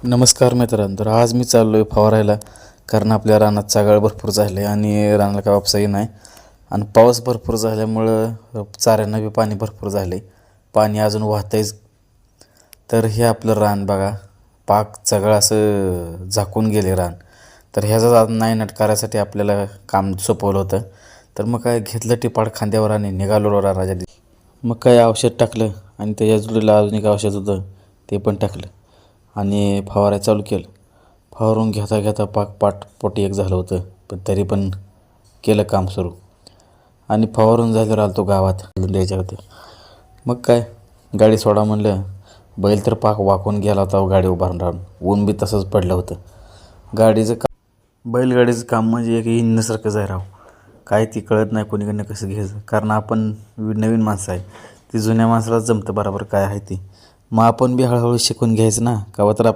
नमस्कार मित्रांनो. तर आज मी चाललो आहे फवारायला, कारण आपल्या रानात चागळ भरपूर झाले आणि रानाला काय वापसाही नाही. आणि पाऊस भरपूर झाल्यामुळं चाऱ्यांना बी पाणी भरपूर झाले, पाणी अजून वाहतंयच. तर हे आपलं रान बघा, पाक सगळं असं झाकून गेले रान. तर ह्याचा नायनाट करायसाठी आपल्याला काम सोपवलं होतं. तर मग काय घेतलं टिपाड खांद्यावर आणि निघालो रानाच्या दिवशी. मग काय औषध टाकलं आणि त्याच्या जोडीला अजून एक औषध होतं ते पण टाकलं आणि फवारायला चालू केलं. फवारून घेता घेता पाक पोटी एक झालं होतं, पण तरी पण केलं काम सुरू. आणि फवारून झाल्यावर आलो तो गावात द्यायच्या होते. मग काय गाडी सोडा म्हणलं, बैल तर पाक वाकून गेला होता गाडी उभारून राहून. ऊन बी तसंच पडलं होतं. गाडीचं बैलगाडीचं काम म्हणजे एक इंजिनासारखंच आहे राव. काय ती कळत नाही कोणीकडनं कसं घ्यायचं, कारण आपण नवीन माणसं आहे. ती जुन्या माणसाला जमतं बरोबर काय आहे ती. मग आपण बी हळूहळू शिकून घ्यायचं ना, कवा तर